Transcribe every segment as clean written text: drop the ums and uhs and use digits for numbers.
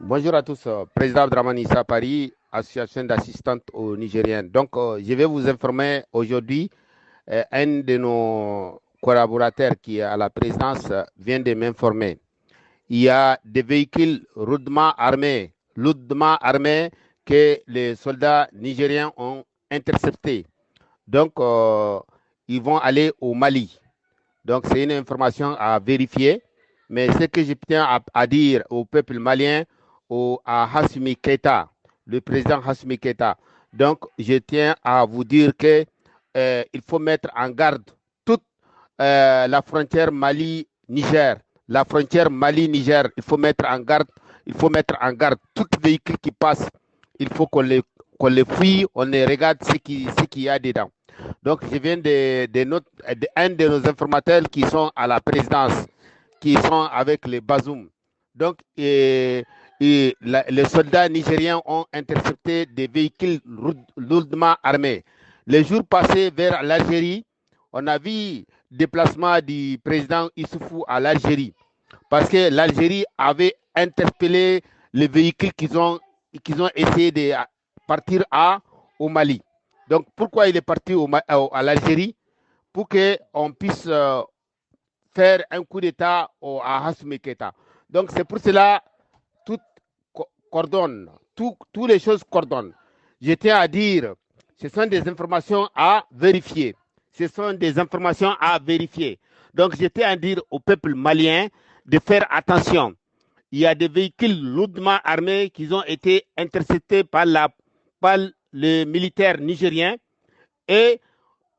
Bonjour à tous, Président Abdraman Issa Paris, association d'assistantes aux Nigériens. Donc, je vais vous informer aujourd'hui, un de nos collaborateurs qui est à la présidence vient de m'informer. Il y a des véhicules lourdement armés que les soldats nigériens ont interceptés. Donc, ils vont aller au Mali. Donc, c'est une information à vérifier. Mais ce que je tiens à dire au peuple malien, à Hassimi Keita, le président Hassimi Keita, donc je tiens à vous dire que il faut mettre en garde toute la frontière Mali-Niger. La frontière Mali-Niger, il faut mettre en garde tout véhicule qui passe. Il faut qu'on les fouille, on les regarde ce qu'il y a dedans. Donc, je viens un de nos informateurs qui sont à la présidence, qui sont avec les Bazoum. Donc, les soldats nigériens ont intercepté des véhicules lourdement armés. Les jours passés vers l'Algérie, on a vu le déplacement du président Issoufou à l'Algérie, parce que l'Algérie avait interpellé les véhicules qu'ils ont essayé de partir au Mali. Donc, pourquoi il est parti à l'Algérie? Pour qu'on puisse faire un coup d'État à Hassoumi Keita. Donc, c'est pour cela tout coordonne, toutes les choses coordonnent. Je tiens à dire, ce sont des informations à vérifier. Ce sont des informations à vérifier. Donc, je tiens à dire au peuple malien de faire attention. Il y a des véhicules lourdement armés qui ont été interceptés par les militaires nigériens et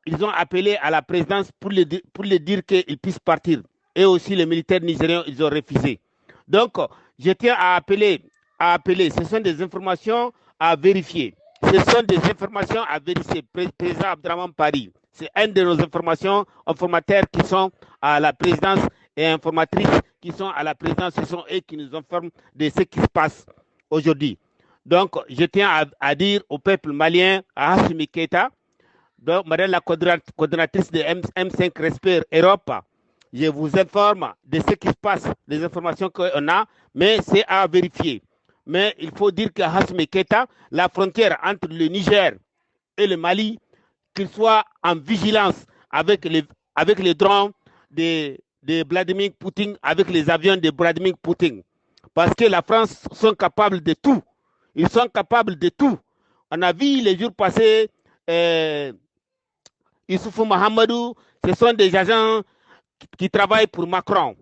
ils ont appelé à la présidence pour les dire qu'ils puissent partir. Et aussi les militaires nigériens, ils ont refusé. Donc, je tiens à appeler. Ce sont des informations à vérifier. Ce sont des informations à vérifier. Président Abdraman Paris, c'est une de nos informateurs qui sont à la présidence et informatrices qui sont à la présidence. Ce sont eux qui nous informent de ce qui se passe aujourd'hui. Donc, je tiens à dire au peuple malien, à Hassimi Keita, donc, madame la coordonnatrice de M5 Respire Europe, je vous informe de ce qui se passe, les informations qu'on a, mais c'est à vérifier. Mais il faut dire qu'à Hassimi Keita, la frontière entre le Niger et le Mali, qu'il soit en vigilance avec les drones de Vladimir Poutine, avec les avions de Vladimir Poutine. Parce que la France sont capables de tout. Ils sont capables de tout. On a vu les jours passés, Issoufou Mahamadou, ce sont des agents qui travaillent pour Macron.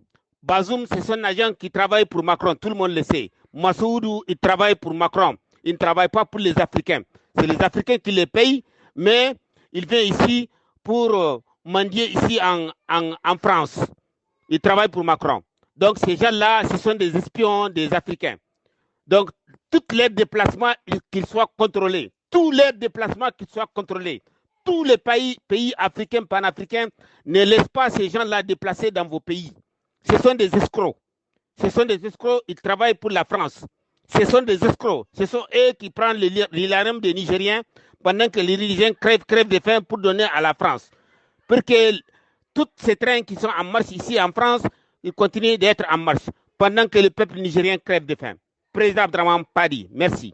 Bazoum, ce sont des agents qui travaillent pour Macron, tout le monde le sait. Massoudou, il travaille pour Macron. Il ne travaille pas pour les Africains. C'est les Africains qui les payent, mais il vient ici pour mendier ici en France. Il travaille pour Macron. Donc ces gens-là, ce sont des espions des Africains. Donc, tous les déplacements, qu'ils soient contrôlés. Tous les déplacements, qu'ils soient contrôlés. Tous les pays africains, panafricains, ne laissent pas ces gens-là déplacer dans vos pays. Ce sont des escrocs. Ce sont des escrocs, ils travaillent pour la France. Ce sont des escrocs. Ce sont eux qui prennent l'ILAREM des Nigériens pendant que les Nigériens crèvent de faim pour donner à la France. Pour que tous ces trains qui sont en marche ici en France, ils continuent d'être en marche pendant que le peuple nigérien crève de faim. Président Abdraman Padi, merci.